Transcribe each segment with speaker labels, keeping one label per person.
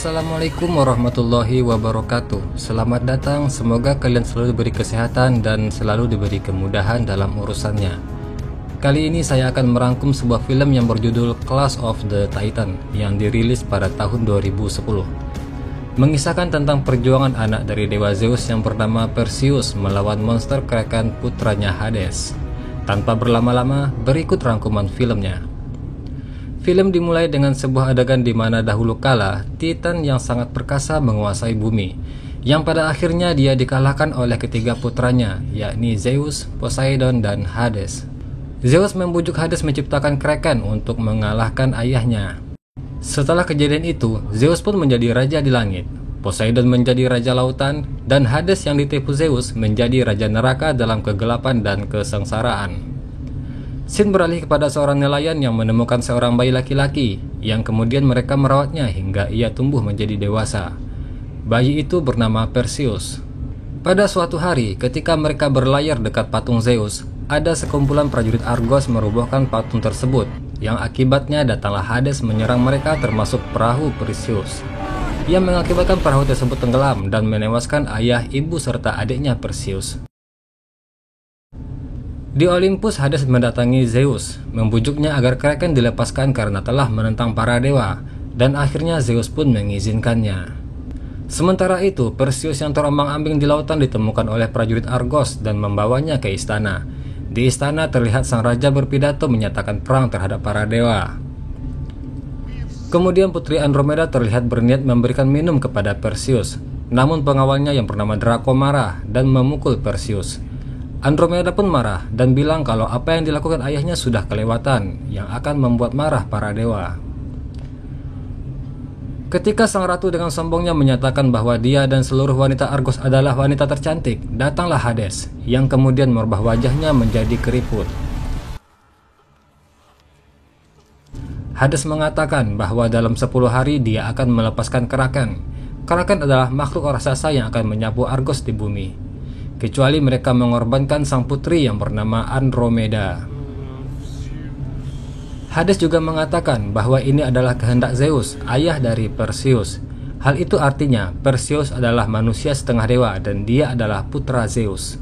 Speaker 1: Assalamualaikum warahmatullahi wabarakatuh. Selamat datang, semoga kalian selalu diberi kesehatan dan selalu diberi kemudahan dalam urusannya. Kali ini saya akan merangkum sebuah film yang berjudul Clash of the Titan yang dirilis pada tahun 2010. Mengisahkan tentang perjuangan anak dari Dewa Zeus yang bernama Perseus melawan monster Kraken putranya Hades. Tanpa berlama-lama, berikut rangkuman filmnya. Film dimulai dengan sebuah adegan di mana dahulu kala Titan yang sangat perkasa menguasai bumi, yang pada akhirnya dia dikalahkan oleh ketiga putranya, yakni Zeus, Poseidon, dan Hades. Zeus membujuk Hades menciptakan Kraken untuk mengalahkan ayahnya. Setelah kejadian itu, Zeus pun menjadi raja di langit, Poseidon menjadi raja lautan, dan Hades yang ditipu Zeus menjadi raja neraka dalam kegelapan dan kesengsaraan. Scene beralih kepada seorang nelayan yang menemukan seorang bayi laki-laki yang kemudian mereka merawatnya hingga ia tumbuh menjadi dewasa. Bayi itu bernama Perseus. Pada suatu hari ketika mereka berlayar dekat patung Zeus, ada sekumpulan prajurit Argos merobohkan patung tersebut, yang akibatnya datanglah Hades menyerang mereka termasuk perahu Perseus. Ia mengakibatkan perahu tersebut tenggelam dan menewaskan ayah, ibu, serta adiknya Perseus. Di Olympus, Hades mendatangi Zeus, membujuknya agar Kraken dilepaskan karena telah menentang para dewa, dan akhirnya Zeus pun mengizinkannya. Sementara itu, Perseus yang terombang-ambing di lautan ditemukan oleh prajurit Argos dan membawanya ke istana. Di istana terlihat sang raja berpidato menyatakan perang terhadap para dewa. Kemudian putri Andromeda terlihat berniat memberikan minum kepada Perseus, namun pengawalnya yang bernama Draco marah dan memukul Perseus. Andromeda pun marah dan bilang kalau apa yang dilakukan ayahnya sudah kelewatan, yang akan membuat marah para dewa. Ketika sang ratu dengan sombongnya menyatakan bahwa dia dan seluruh wanita Argos adalah wanita tercantik, datanglah Hades, yang kemudian merubah wajahnya menjadi keriput. Hades mengatakan bahwa dalam 10 hari dia akan melepaskan Kraken. Kraken adalah makhluk raksasa yang akan menyapu Argos di bumi, kecuali mereka mengorbankan sang putri yang bernama Andromeda. Hades juga mengatakan bahwa ini adalah kehendak Zeus, ayah dari Perseus. Hal itu artinya Perseus adalah manusia setengah dewa dan dia adalah putra Zeus.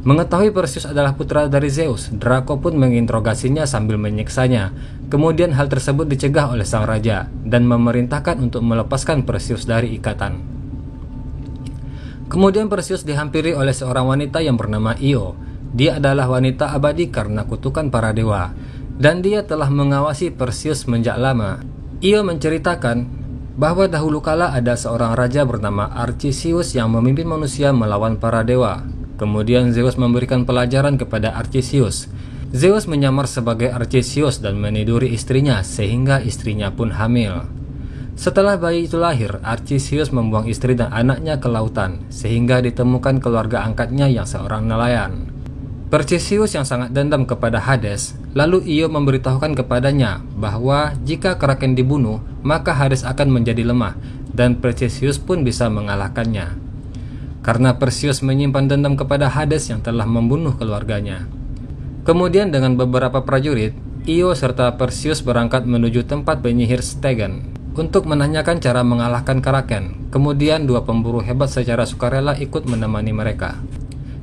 Speaker 1: Mengetahui Perseus adalah putra dari Zeus, Draco pun menginterogasinya sambil menyiksanya. Kemudian hal tersebut dicegah oleh sang raja dan memerintahkan untuk melepaskan Perseus dari ikatan. Kemudian Perseus dihampiri oleh seorang wanita yang bernama Io. Dia adalah wanita abadi karena kutukan para dewa, dan dia telah mengawasi Perseus sejak lama. Io menceritakan bahwa dahulu kala ada seorang raja bernama Archesius yang memimpin manusia melawan para dewa. Kemudian Zeus memberikan pelajaran kepada Archesius. Zeus menyamar sebagai Archesius dan meniduri istrinya sehingga istrinya pun hamil. Setelah bayi itu lahir, Archesius membuang istri dan anaknya ke lautan, sehingga ditemukan keluarga angkatnya yang seorang nelayan. Perseus yang sangat dendam kepada Hades, lalu Io memberitahukan kepadanya bahwa jika Kraken dibunuh, maka Hades akan menjadi lemah, dan Perseus pun bisa mengalahkannya. Karena Perseus menyimpan dendam kepada Hades yang telah membunuh keluarganya. Kemudian dengan beberapa prajurit, Io serta Perseus berangkat menuju tempat penyihir Stegen untuk menanyakan cara mengalahkan Kraken. Kemudian dua pemburu hebat secara sukarela ikut menemani mereka.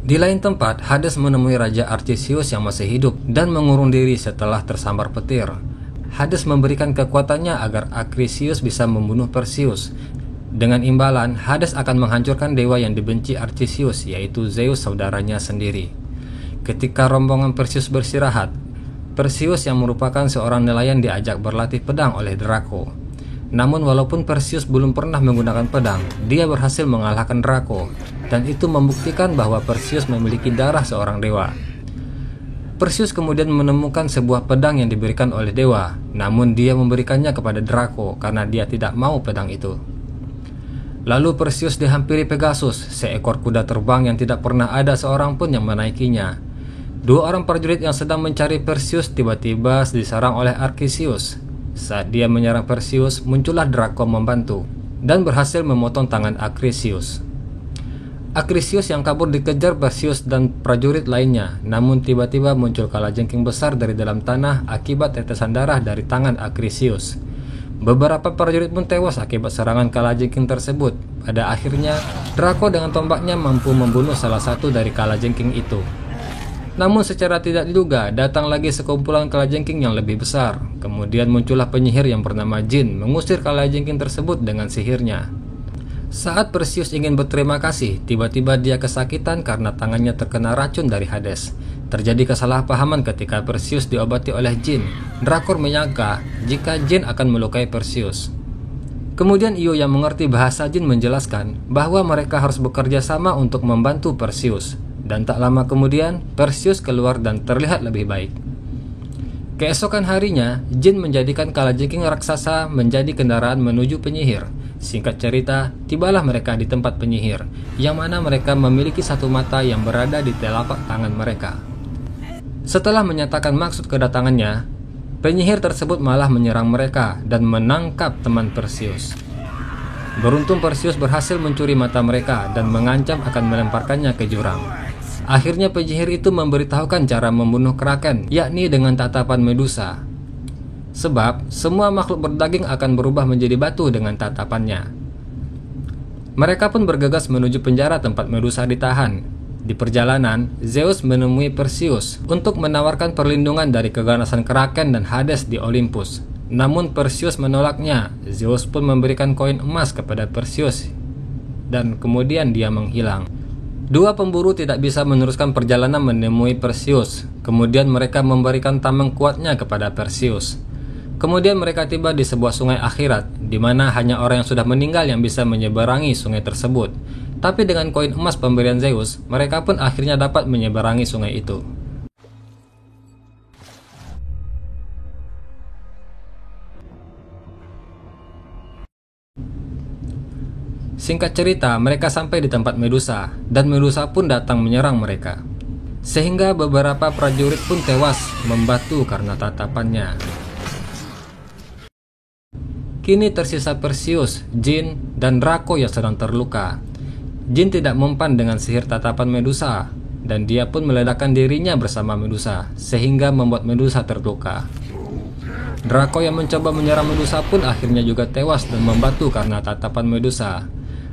Speaker 1: Di lain tempat, Hades menemui Raja Archesius yang masih hidup dan mengurung diri setelah tersambar petir. Hades memberikan kekuatannya agar Acrisius bisa membunuh Perseus. Dengan imbalan, Hades akan menghancurkan dewa yang dibenci Archesius, yaitu Zeus saudaranya sendiri. Ketika rombongan Perseus beristirahat, Perseus yang merupakan seorang nelayan diajak berlatih pedang oleh Draco. Namun walaupun Perseus belum pernah menggunakan pedang, dia berhasil mengalahkan Draco, dan itu membuktikan bahwa Perseus memiliki darah seorang dewa. Perseus kemudian menemukan sebuah pedang yang diberikan oleh dewa, namun dia memberikannya kepada Draco karena dia tidak mau pedang itu. Lalu Perseus dihampiri Pegasus, seekor kuda terbang yang tidak pernah ada seorang pun yang menaikinya. Dua orang prajurit yang sedang mencari Perseus tiba-tiba diserang oleh Archesius. Saat dia menyerang Perseus, muncullah Draco membantu dan berhasil memotong tangan Acrisius. Acrisius yang kabur dikejar Perseus dan prajurit lainnya, namun tiba-tiba muncul kalajengking besar dari dalam tanah akibat tetesan darah dari tangan Acrisius. Beberapa prajurit pun tewas akibat serangan kalajengking tersebut. Pada akhirnya, Draco dengan tombaknya mampu membunuh salah satu dari kalajengking itu. Namun secara tidak diduga, datang lagi sekumpulan kalajengking yang lebih besar. Kemudian muncullah penyihir yang bernama Jin mengusir kalajengking tersebut dengan sihirnya. Saat Perseus ingin berterima kasih, tiba-tiba dia kesakitan karena tangannya terkena racun dari Hades. Terjadi kesalahpahaman ketika Perseus diobati oleh Jin. Drakor menyangka jika Jin akan melukai Perseus. Kemudian Io yang mengerti bahasa Jin menjelaskan bahwa mereka harus bekerja sama untuk membantu Perseus. Dan tak lama kemudian, Perseus keluar dan terlihat lebih baik. Keesokan harinya, Jin menjadikan kalajengking raksasa menjadi kendaraan menuju penyihir. Singkat cerita, tibalah mereka di tempat penyihir, yang mana mereka memiliki satu mata yang berada di telapak tangan mereka. Setelah menyatakan maksud kedatangannya, penyihir tersebut malah menyerang mereka dan menangkap teman Perseus. Beruntung Perseus berhasil mencuri mata mereka dan mengancam akan melemparkannya ke jurang. Akhirnya penyihir itu memberitahukan cara membunuh Kraken, yakni dengan tatapan Medusa. Sebab semua makhluk berdaging akan berubah menjadi batu dengan tatapannya. Mereka pun bergegas menuju penjara tempat Medusa ditahan. Di perjalanan, Zeus menemui Perseus untuk menawarkan perlindungan dari keganasan Kraken dan Hades di Olympus. Namun Perseus menolaknya. Zeus pun memberikan koin emas kepada Perseus dan kemudian dia menghilang. Dua pemburu tidak bisa meneruskan perjalanan menemui Perseus. Kemudian mereka memberikan tameng kuatnya kepada Perseus. Kemudian mereka tiba di sebuah sungai akhirat, di mana hanya orang yang sudah meninggal yang bisa menyeberangi sungai tersebut. Tapi dengan koin emas pemberian Zeus, mereka pun akhirnya dapat menyeberangi sungai itu. Singkat cerita, mereka sampai di tempat Medusa, dan Medusa pun datang menyerang mereka. Sehingga beberapa prajurit pun tewas membatu karena tatapannya. Kini tersisa Perseus, Jin, dan Draco yang sedang terluka. Jin tidak mempan dengan sihir tatapan Medusa, dan dia pun meledakkan dirinya bersama Medusa, sehingga membuat Medusa terluka. Draco yang mencoba menyerang Medusa pun akhirnya juga tewas dan membatu karena tatapan Medusa.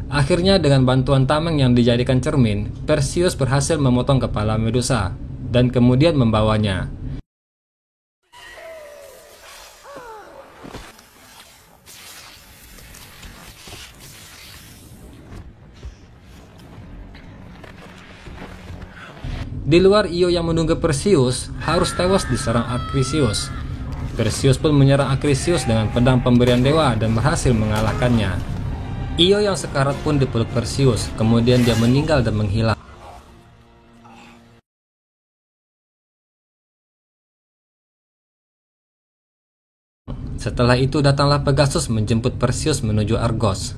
Speaker 1: Akhirnya dengan bantuan tameng yang dijadikan cermin, Perseus berhasil memotong kepala Medusa, dan kemudian membawanya. Di luar, Io yang menunggu Perseus harus tewas diserang Acrisius. Perseus pun menyerang Acrisius dengan pedang pemberian dewa dan berhasil mengalahkannya. Io yang sekarat pun dipeluk Perseus, kemudian dia meninggal dan menghilang. Setelah itu datanglah Pegasus menjemput Perseus menuju Argos.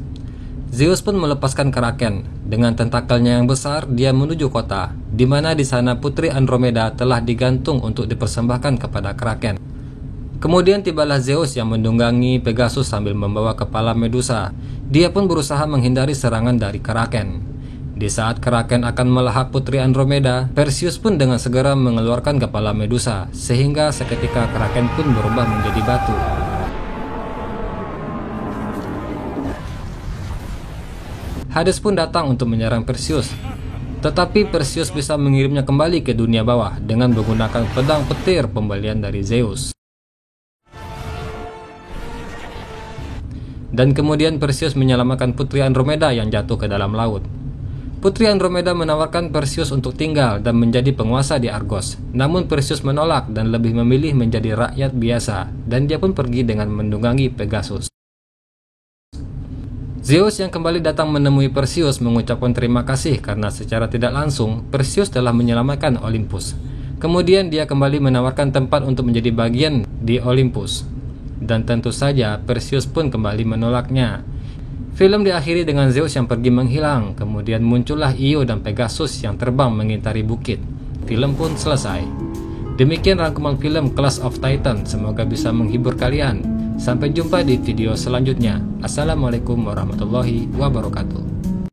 Speaker 1: Zeus pun melepaskan Kraken. Dengan tentakelnya yang besar, dia menuju kota, di mana di sana Putri Andromeda telah digantung untuk dipersembahkan kepada Kraken. Kemudian tibalah Zeus yang mendunggangi Pegasus sambil membawa kepala Medusa. Dia pun berusaha menghindari serangan dari Kraken. Di saat Kraken akan melahap Putri Andromeda, Perseus pun dengan segera mengeluarkan kepala Medusa, sehingga seketika Kraken pun berubah menjadi batu. Hades pun datang untuk menyerang Perseus, tetapi Perseus bisa mengirimnya kembali ke dunia bawah dengan menggunakan pedang petir pembelian dari Zeus. Dan kemudian Perseus menyelamatkan Putri Andromeda yang jatuh ke dalam laut. Putri Andromeda menawarkan Perseus untuk tinggal dan menjadi penguasa di Argos. Namun Perseus menolak dan lebih memilih menjadi rakyat biasa, dan dia pun pergi dengan mendunggangi Pegasus. Zeus yang kembali datang menemui Perseus mengucapkan terima kasih karena secara tidak langsung Perseus telah menyelamatkan Olympus. Kemudian dia kembali menawarkan tempat untuk menjadi bagian di Olympus. Dan tentu saja Perseus pun kembali menolaknya. Film diakhiri dengan Zeus yang pergi menghilang. Kemudian muncullah Io dan Pegasus yang terbang mengitari bukit. Film pun selesai. Demikian rangkuman film Clash of Titan. Semoga bisa menghibur kalian. Sampai jumpa di video selanjutnya. Assalamualaikum warahmatullahi wabarakatuh.